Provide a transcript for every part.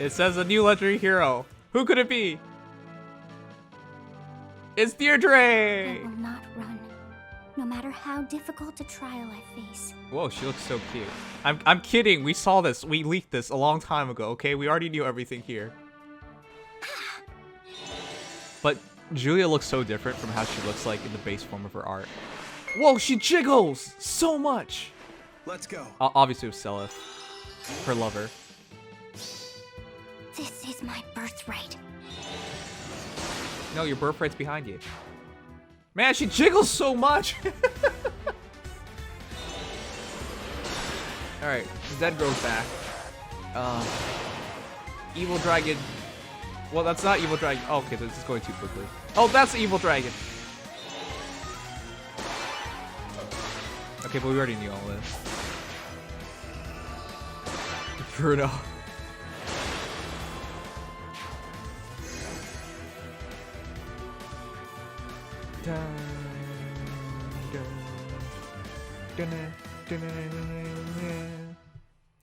It says a new legendary hero. Who could it be? It's Deirdre! I will not run, no matter how difficult a trial I face. Whoa, she looks so cute. I'm kidding. We saw this. We leaked this a long time ago, okay? We already knew everything here. But Julia looks so different from how she looks like in the base form of her art. Whoa, she jiggles so much. Let's go. Obviously with Selith, her lover. This is my birthright. No, your birthright's behind you. Man, she jiggles so much. Alright, Zed grows back. Evil Dragon. Well, that's not Evil Dragon. Oh, okay, this is going too quickly. Oh, that's Evil Dragon. Okay, but we already knew all this. Bruno.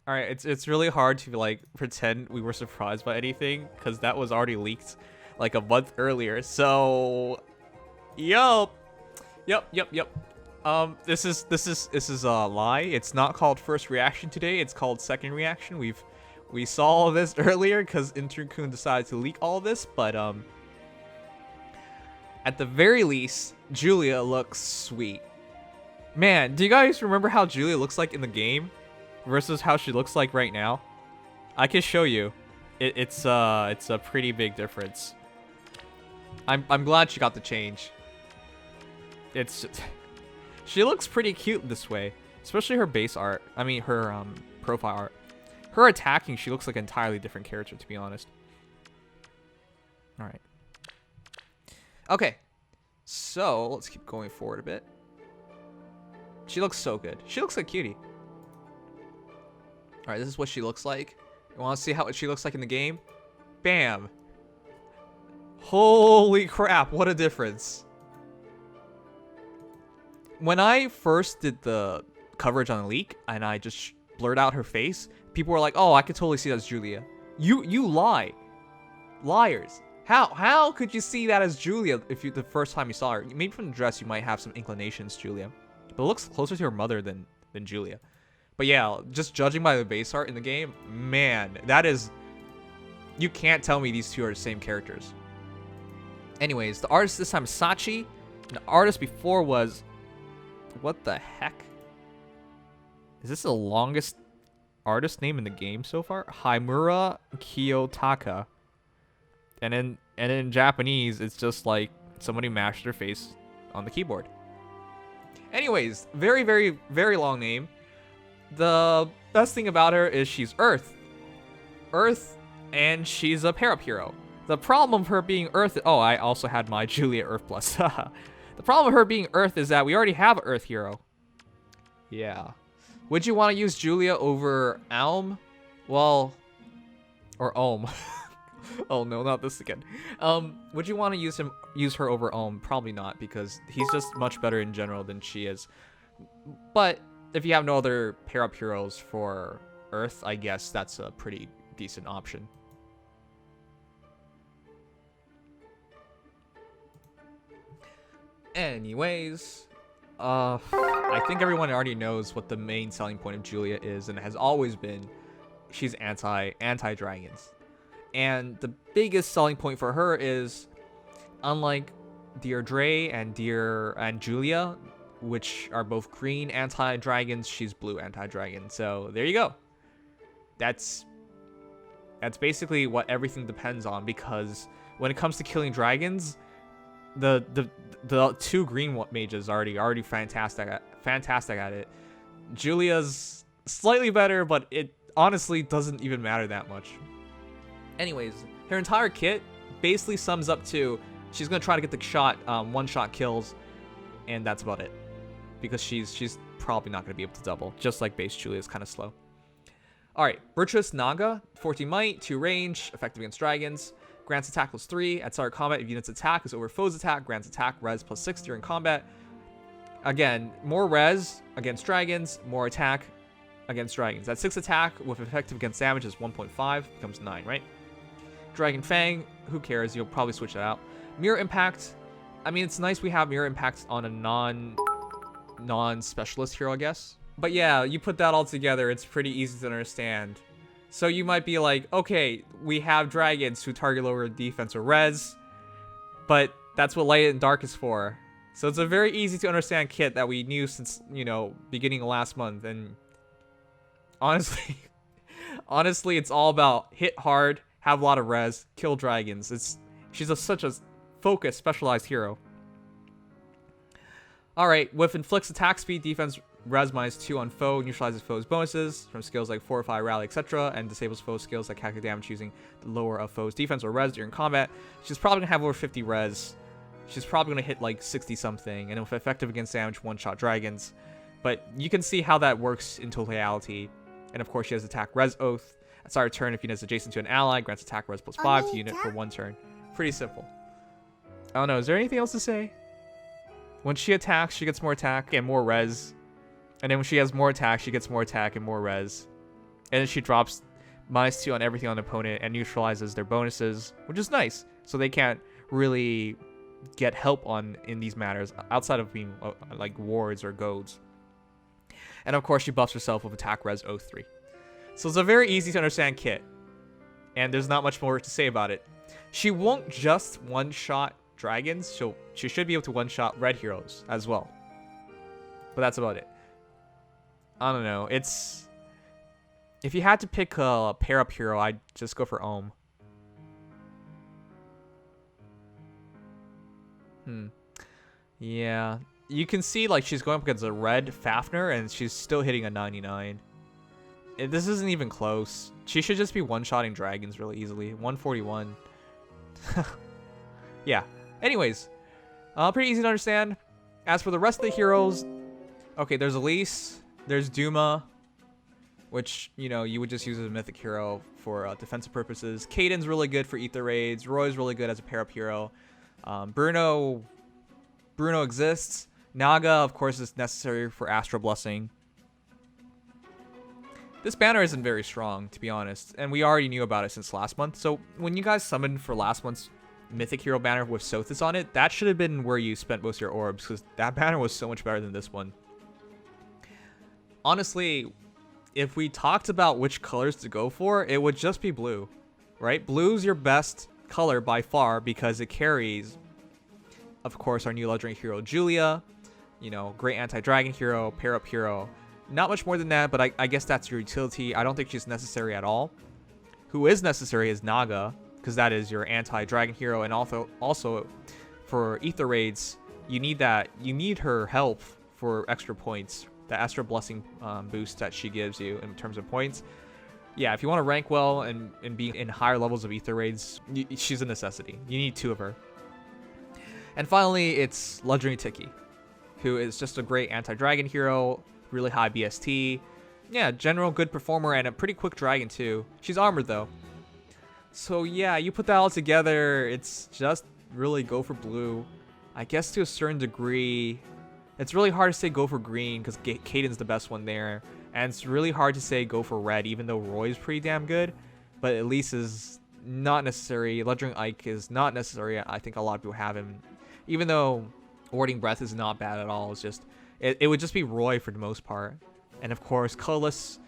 Alright, it's really hard to like pretend we were surprised by anything because that was already leaked like a month earlier. So yup. This is a lie. It's not called first reaction today, it's called second reaction. We saw all this earlier because Intern-kun decided to leak all this, but at the very least, Julia looks sweet. Man, do you guys remember how Julia looks like in the game versus how she looks like right now? I can show you. It's a pretty big difference. I'm glad she got the change. It's she looks pretty cute this way, especially her base art. I mean her profile art. Her attacking, she looks like an entirely different character, to be honest. All right. Okay, so let's keep going forward a bit. She looks so good. She looks like a cutie. All right, this is what she looks like. You want to see how she looks like in the game? Bam. Holy crap, what a difference. When I first did the coverage on the leak and I just blurred out her face, people were like, oh, I could totally see that's Julia. You lie. Liars. How could you see that as Julia if the first time you saw her? Maybe from the dress you might have some inclinations, Julia. But it looks closer to her mother than Julia. But yeah, just judging by the base art in the game, man, that is... You can't tell me these two are the same characters. Anyways, the artist this time is Sachi. And the artist before was... What the heck? Is this the longest artist name in the game so far? Haimura Kiyotaka. And in Japanese, it's just like somebody mashed their face on the keyboard. Anyways, very, very, very long name. The best thing about her is she's Earth. Earth, and she's a pair-up hero. The problem of her being Earth... Oh, I also had my Julia Earth Plus. The problem of her being Earth is that we already have an Earth hero. Yeah. Would you want to use Julia over Alm? Well... Or Ohm. Oh no, not this again. Would you want to use her over Ohm? Probably not, because he's just much better in general than she is. But if you have no other pair-up heroes for Earth, I guess that's a pretty decent option. Anyways, I think everyone already knows what the main selling point of Julia is, and it has always been she's anti-dragons. And the biggest selling point for her is, unlike Deirdre and Julia, which are both green anti-dragons, she's blue anti-dragon. So there you go. That's basically what everything depends on, because when it comes to killing dragons, the two green mages are already fantastic at it. Julia's slightly better, but it honestly doesn't even matter that much. Anyways, her entire kit basically sums up to she's gonna try to get the shot, one-shot kills, and that's about it. Because she's probably not gonna be able to double, just like base Julia is kind of slow. All right, Virtuous Naga, 14 might, 2 range, effective against dragons. Grants attack plus 3 at start of combat. If unit's attack is over foe's attack, grants attack res plus 6 during combat. Again, more res against dragons, more attack against dragons. At 6 attack with effective against damage is 1.5, becomes 9, right? Dragon Fang, who cares? You'll probably switch that out. Mirror Impact. I mean, it's nice we have Mirror Impact on a non-specialist hero, I guess. But yeah, you put that all together, it's pretty easy to understand. So you might be like, okay, we have dragons who target lower defense or res, but that's what Light and Dark is for. So it's a very easy to understand kit that we knew since, you know, beginning of last month. And honestly, it's all about hit hard, have a lot of res, kill dragons. She's such a focused, specialized hero. Alright, with inflicts attack speed, defense, res -2 on foe, neutralizes foe's bonuses from skills like Fortify, Rally, etc., and disables foe's skills like calculate damage using the lower of foe's defense or res during combat. She's probably gonna have over 50 res. She's probably gonna hit like 60 something, and with effective against damage, one-shot dragons. But you can see how that works in totality. And of course, she has attack res oath. At start of turn, if unit is adjacent to an ally, grants attack res +5 to unit for 1 turn. Pretty simple. I don't know, is there anything else to say? When she attacks, she gets more attack and more res. And then when she has more attack, she gets more attack and more res. And then she drops -2 on everything on the opponent and neutralizes their bonuses, which is nice. So they can't really get help in these matters outside of being like wards or goads. And of course, she buffs herself with attack res oath 3. So it's a very easy to understand kit. And there's not much more to say about it. She won't just one-shot dragons. She should be able to one-shot red heroes as well. But that's about it. I don't know. If you had to pick a pair-up hero, I'd just go for Ohm. Yeah. You can see like she's going up against a red Fafnir and she's still hitting a 99. This isn't even close. She should just be one-shotting dragons really easily. 141. Yeah. Anyways, pretty easy to understand. As for the rest of the heroes, okay, there's Elise, there's Duma, which, you know, you would just use as a mythic hero for defensive purposes. Kaiden's really good for ether raids. Roy's really good as a pair-up hero. Bruno exists. Naga, of course, is necessary for Astral Blessing. This banner isn't very strong, to be honest, and we already knew about it since last month. So when you guys summoned for last month's mythic hero banner with Sothis on it, that should have been where you spent most of your orbs, because that banner was so much better than this one. Honestly, if we talked about which colors to go for, it would just be blue, right? Blue's your best color by far because it carries, of course, our new legendary hero Julia, you know, great anti-dragon hero, pair-up hero. Not much more than that, but I guess that's your utility. I don't think she's necessary at all. Who is necessary is Naga, because that is your anti-dragon hero, and also for ether raids, you need that. You need her help for extra points. The Astral Blessing boost that she gives you in terms of points. Yeah, if you want to rank well and be in higher levels of ether raids, she's a necessity. You need 2 of her. And finally, it's Legendary Tiki, who is just a great anti-dragon hero, really high BST. Yeah, general good performer and a pretty quick dragon too. She's armored though. So yeah, you put that all together, it's just really go for blue. I guess to a certain degree, it's really hard to say go for green because Kaiden's the best one there. And it's really hard to say go for red, even though Roy's pretty damn good. But Elise is not necessary. Legendary Ike is not necessary. I think a lot of people have him. Even though Warding Breath is not bad at all. It's just, it would just be Roy for the most part. And of course, colorless,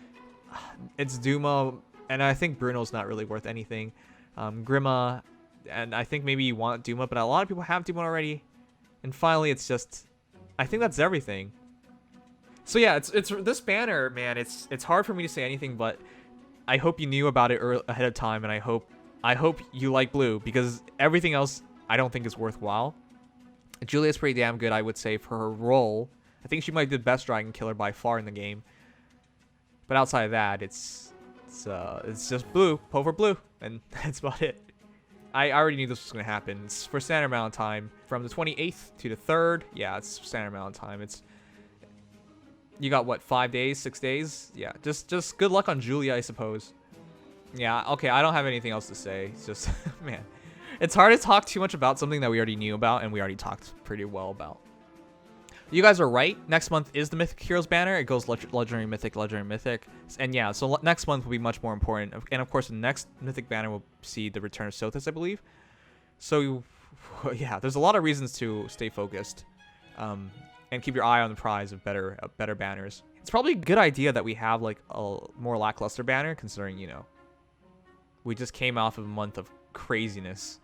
it's Duma. And I think Bruno's not really worth anything. Grima, and I think maybe you want Duma, but a lot of people have Duma already. And finally, it's just, I think that's everything. So yeah, it's this banner, man. It's hard for me to say anything, but I hope you knew about it ahead of time, and I hope you like blue because everything else I don't think is worthwhile. Julia's pretty damn good, I would say, for her role. I think she might be the best dragon killer by far in the game. But outside of that, it's just blue, pull for blue, and that's about it. I already knew this was going to happen. It's for standard amount of time. From the 28th to the 3rd, yeah, it's standard amount of time. You got, what, 5 days, 6 days? Yeah, just good luck on Julia, I suppose. Yeah, okay, I don't have anything else to say. It's just, man, it's hard to talk too much about something that we already knew about and we already talked pretty well about. You guys are right. Next month is the Mythic Heroes banner. It goes Legendary, Mythic, Legendary, Mythic. And yeah, so next month will be much more important. And of course, the next Mythic banner will see the return of Sothis, I believe. So yeah, there's a lot of reasons to stay focused. And keep your eye on the prize of better banners. It's probably a good idea that we have like a more lackluster banner, considering, you know, we just came off of a month of craziness.